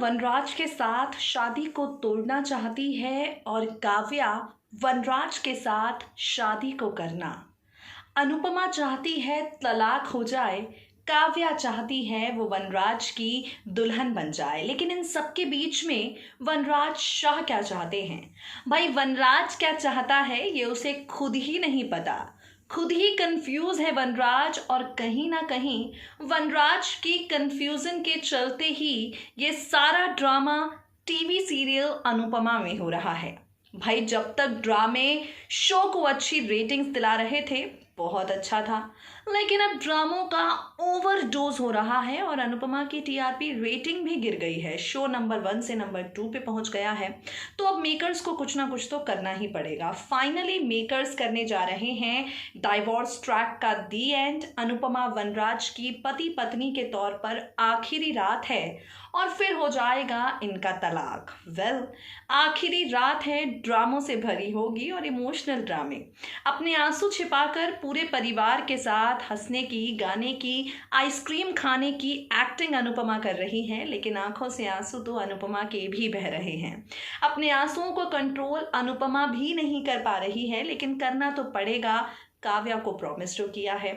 वनराज के साथ शादी को तोड़ना चाहती है और काव्या वनराज के साथ शादी को करना। अनुपमा चाहती है तलाक हो जाए, काव्या चाहती है वो वनराज की दुल्हन बन जाए। लेकिन इन सब के बीच में वनराज शाह क्या चाहते हैं? भाई वनराज क्या चाहता है ये उसे खुद ही नहीं पता। खुद ही कंफ्यूज है वनराज, और कहीं ना कहीं वनराज की कंफ्यूजन के चलते ही ये सारा ड्रामा टीवी सीरियल अनुपमा में हो रहा है। भाई जब तक ड्रामे शो को अच्छी रेटिंग्स दिला रहे थे बहुत अच्छा था, लेकिन अब ड्रामों का ओवरडोज हो रहा है और अनुपमा की टीआरपी रेटिंग भी गिर गई है। शो नंबर 1 से नंबर 2 पे पहुंच गया है। तो अब मेकर्स को कुछ ना कुछ तो करना ही पड़ेगा। फाइनली मेकर्स करने जा रहे हैं डाइवोर्स ट्रैक का दी एंड। अनुपमा वनराज की पति पत्नी के तौर पर आखिरी रात है और फिर हो जाएगा इनका तलाक। आखिरी रात है, ड्रामों से भरी होगी और इमोशनल ड्रामे। अपने आंसू छिपाकर पूरे परिवार के साथ हंसने की, गाने की, आइसक्रीम खाने की एक्टिंग अनुपमा कर रही है, लेकिन आंखों से आंसू तो अनुपमा के भी बह रहे हैं। अपने आंसुओं को कंट्रोल अनुपमा भी नहीं कर पा रही है, लेकिन करना तो पड़ेगा। काव्या को प्रॉमिस जो किया है,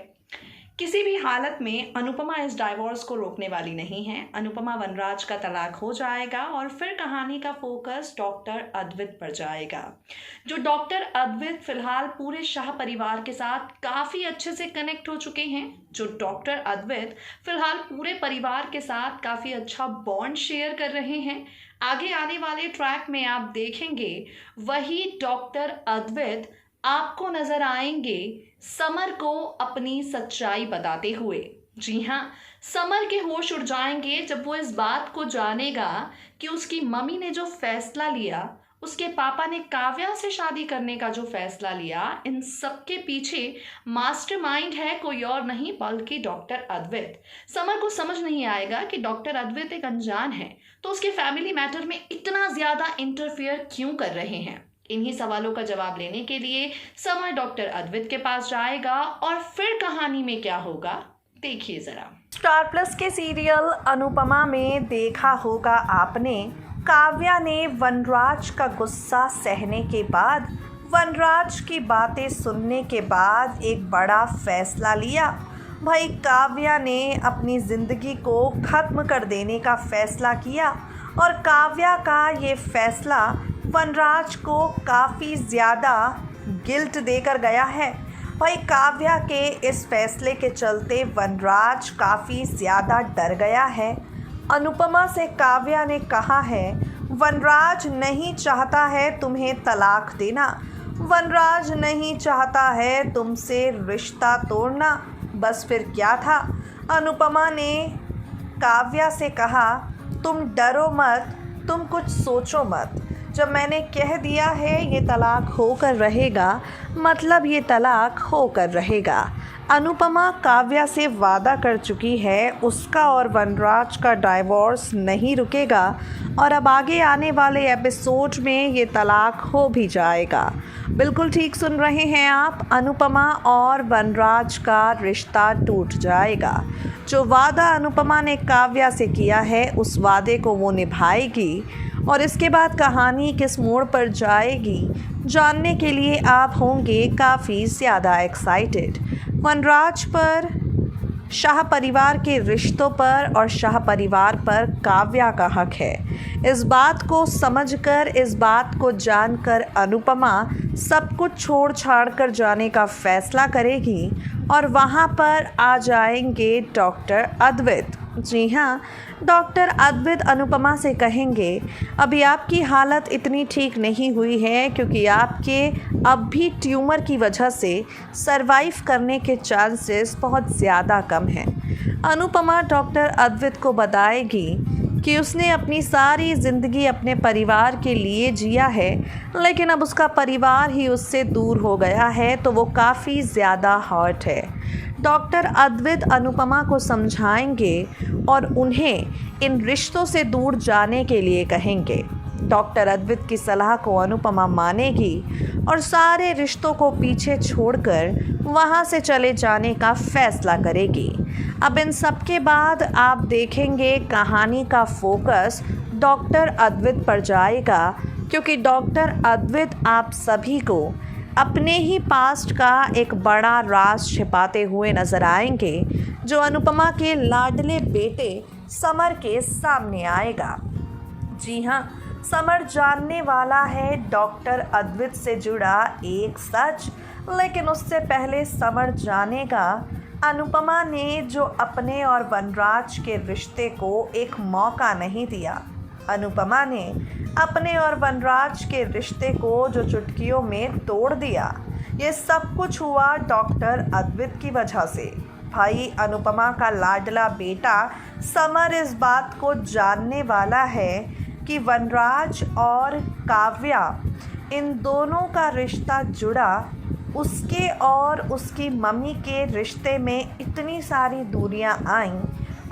किसी भी हालत में अनुपमा इस डाइवोर्स को रोकने वाली नहीं है। अनुपमा वनराज का तलाक हो जाएगा और फिर कहानी का फोकस डॉक्टर अद्वित पर जाएगा। जो डॉक्टर अद्वित फिलहाल पूरे शाह परिवार के साथ काफ़ी अच्छे से कनेक्ट हो चुके हैं। जो डॉक्टर अद्वित फिलहाल पूरे परिवार के साथ काफ़ी अच्छा बॉन्ड शेयर कर रहे हैं। आगे आने वाले ट्रैक में आप देखेंगे वही डॉक्टर अद्वित आपको नजर आएंगे समर को अपनी सच्चाई बताते हुए। जी हाँ, समर के होश उड़ जाएंगे जब वो इस बात को जानेगा कि उसकी मम्मी ने जो फैसला लिया, उसके पापा ने काव्या से शादी करने का जो फैसला लिया, इन सब के पीछे मास्टरमाइंड है कोई और नहीं बल्कि डॉक्टर अद्वित। समर को समझ नहीं आएगा कि डॉक्टर अद्वित एक अनजान है, तो उसके फैमिली मैटर में इतना ज़्यादा इंटरफियर क्यों कर रहे हैं। इन्हीं सवालों का जवाब लेने के लिए समर डॉक्टर अद्वित के पास जाएगा और फिर कहानी में क्या होगा देखिए जरा। स्टार प्लस के सीरियल अनुपमा में देखा होगा आपने, काव्या ने वनराज का गुस्सा सहने के बाद, वनराज की बातें सुनने के बाद एक बड़ा फैसला लिया। भाई काव्या ने अपनी ज़िंदगी को ख़त्म कर देने का फैसला किया और काव्या का ये फैसला वनराज को काफ़ी ज़्यादा गिल्ट देकर गया है। भाई काव्या के इस फैसले के चलते वनराज काफ़ी ज़्यादा डर गया है। अनुपमा से काव्या ने कहा है वनराज नहीं चाहता है तुम्हें तलाक देना, वनराज नहीं चाहता है तुमसे रिश्ता तोड़ना। बस फिर क्या था, अनुपमा ने काव्या से कहा तुम डरो मत, तुम कुछ सोचो मत। जब मैंने कह दिया है ये तलाक होकर रहेगा, मतलब ये तलाक होकर रहेगा। अनुपमा काव्या से वादा कर चुकी है उसका और वनराज का डाइवोर्स नहीं रुकेगा और अब आगे आने वाले एपिसोड में ये तलाक हो भी जाएगा। बिल्कुल ठीक सुन रहे हैं आप, अनुपमा और वनराज का रिश्ता टूट जाएगा। जो वादा अनुपमा ने काव्या से किया है उस वादे को वो निभाएगी और इसके बाद कहानी किस मोड़ पर जाएगी जानने के लिए आप होंगे काफ़ी ज़्यादा एक्साइटेड। वनराज पर, शाह परिवार के रिश्तों पर और शाह परिवार पर काव्या का हक है। इस बात को समझकर, इस बात को जानकर अनुपमा सब कुछ छोड़ छाड़ कर जाने का फैसला करेगी और वहाँ पर आ जाएंगे डॉक्टर अद्वित। जी हाँ, डॉक्टर अद्वित अनुपमा से कहेंगे अभी आपकी हालत इतनी ठीक नहीं हुई है क्योंकि आपके अब भी ट्यूमर की वजह से सरवाइव करने के चांसेस बहुत ज़्यादा कम हैं। अनुपमा डॉक्टर अद्वित को बताएगी कि उसने अपनी सारी ज़िंदगी अपने परिवार के लिए जिया है, लेकिन अब उसका परिवार ही उससे दूर हो गया है, तो वो काफ़ी ज़्यादा हर्ट है। डॉक्टर अद्वित अनुपमा को समझाएंगे और उन्हें इन रिश्तों से दूर जाने के लिए कहेंगे। डॉक्टर अद्वित की सलाह को अनुपमा मानेगी और सारे रिश्तों को पीछे छोड़कर वहां से चले जाने का फैसला करेगी। अब इन सब के बाद आप देखेंगे कहानी का फोकस डॉक्टर अद्वित पर जाएगा, क्योंकि डॉक्टर अद्वित आप सभी को अपने ही पास्ट का एक बड़ा राज छिपाते हुए नजर आएंगे, जो अनुपमा के लाडले बेटे समर के सामने आएगा। जी हाँ, समर जानने वाला है डॉक्टर अद्वित से जुड़ा एक सच, लेकिन उससे पहले समर जानेगा अनुपमा ने जो अपने और वनराज के रिश्ते को एक मौका नहीं दिया। अनुपमा ने अपने और वनराज के रिश्ते को जो चुटकियों में तोड़ दिया। ये सब कुछ हुआ डॉक्टर अद्वित की वजह से। भाई अनुपमा का लाडला बेटा समर इस बात को जानने वाला है कि वनराज और काव्या, इन दोनों का रिश्ता जुड़ा। उसके और उसकी मम्मी के रिश्ते में इतनी सारी दूरियां आईं।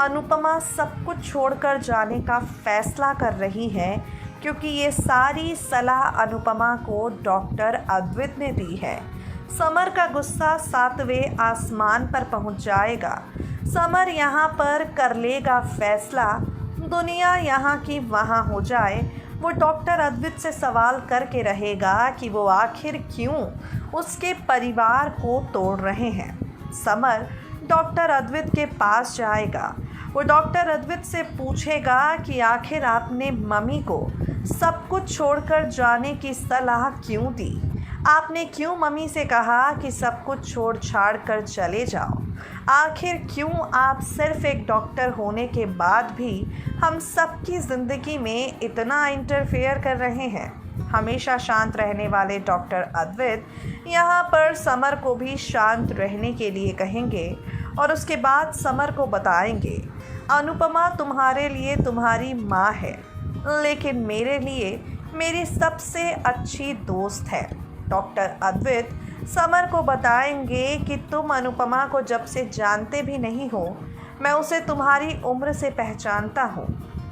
अनुपमा सब कुछ छोड़कर जाने का फैसला कर रही है, क्योंकि ये सारी सलाह अनुपमा को डॉक्टर अद्वित ने दी है। समर का गुस्सा 7वें आसमान पर पहुंच जाएगा। समर यहाँ पर कर लेगा फैसला, दुनिया यहाँ की वहाँ हो जाए। वो डॉक्टर अद्वित से सवाल करके रहेगा कि वो आखिर क्यों उसके परिवार को तोड़ रहे हैं। समर डॉक्टर अद्वित के पास जाएगा। वो डॉक्टर अद्वित से पूछेगा कि आखिर आपने मम्मी को सब कुछ छोड़कर जाने की सलाह क्यों दी। आपने क्यों मम्मी से कहा कि सब कुछ छोड़ छाड़ कर चले जाओ। आखिर क्यों आप सिर्फ एक डॉक्टर होने के बाद भी हम सबकी ज़िंदगी में इतना इंटरफेयर कर रहे हैं। हमेशा शांत रहने वाले डॉक्टर अद्वित यहाँ पर समर को भी शांत रहने के लिए कहेंगे, और उसके बाद समर को बताएंगे, अनुपमा तुम्हारे लिए तुम्हारी माँ है, लेकिन मेरे लिए मेरी सबसे अच्छी दोस्त है। डॉक्टर अद्वित समर को बताएंगे कि तुम अनुपमा को जब से जानते भी नहीं हो, मैं उसे तुम्हारी उम्र से पहचानता हूँ।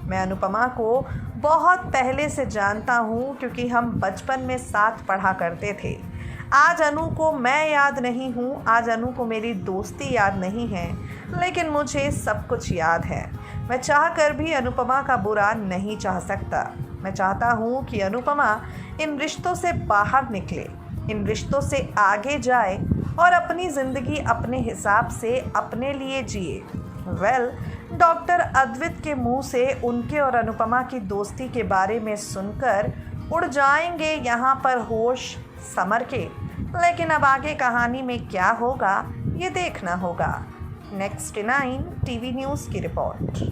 मैं अनुपमा को बहुत पहले से जानता हूँ, क्योंकि हम बचपन में साथ पढ़ा करते थे। आज अनु को मैं याद नहीं हूँ, आज अनु को मेरी दोस्ती याद नहीं है, लेकिन मुझे सब कुछ याद है। मैं चाह कर भी अनुपमा का बुरा नहीं चाह सकता। मैं चाहता हूँ कि अनुपमा इन रिश्तों से बाहर निकले, इन रिश्तों से आगे जाए और अपनी ज़िंदगी अपने हिसाब से अपने लिए जिए। डॉक्टर अद्वित के मुंह से उनके और अनुपमा की दोस्ती के बारे में सुनकर उड़ जाएंगे यहाँ पर होश समर के। लेकिन अब आगे कहानी में क्या होगा, ये देखना होगा। नेक्स्ट 9 टीवी न्यूज़ की रिपोर्ट।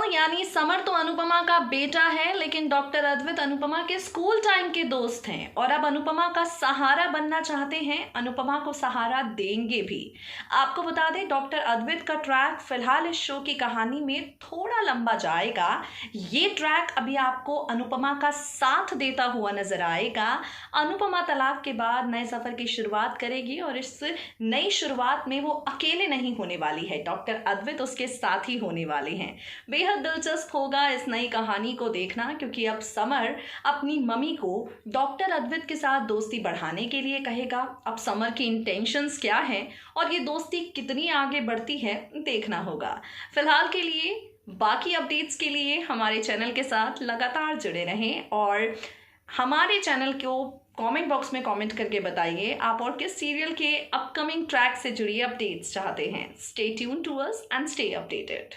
यानी समर तो अनुपमा का बेटा है, लेकिन डॉक्टर अद्वित अनुपमा के स्कूल टाइम के दोस्त हैं और अब अनुपमा का सहारा बनना चाहते हैं, अनुपमा को सहारा देंगे भी। आपको बता दें, डॉक्टर अद्वित का ट्रैक फिलहाल इस शो की कहानी में थोड़ा लंबा जाएगा। ये ट्रैक अभी आपको अनुपमा का साथ देता हुआ नजर आएगा। अनुपमा तलाक के बाद नए सफर की शुरुआत करेगी और इस नई शुरुआत में वो अकेले नहीं होने वाली है, डॉक्टर अद्वित उसके साथ ही होने वाले हैं। बेहद दिलचस्प होगा इस नई कहानी को देखना, क्योंकि अब समर अपनी मम्मी को डॉक्टर अद्वित के साथ दोस्ती बढ़ाने के लिए कहेगा। अब समर की इंटेंशंस क्या हैं और ये दोस्ती कितनी आगे बढ़ती है, देखना होगा। फिलहाल के लिए बाकी अपडेट्स के लिए हमारे चैनल के साथ लगातार जुड़े रहें और हमारे चैनल को कमेंट बॉक्स में कमेंट करके बताइए आप और किस सीरियल के अपकमिंग ट्रैक से जुड़ी अपडेट्स चाहते हैं। Stay tune to us and stay updated.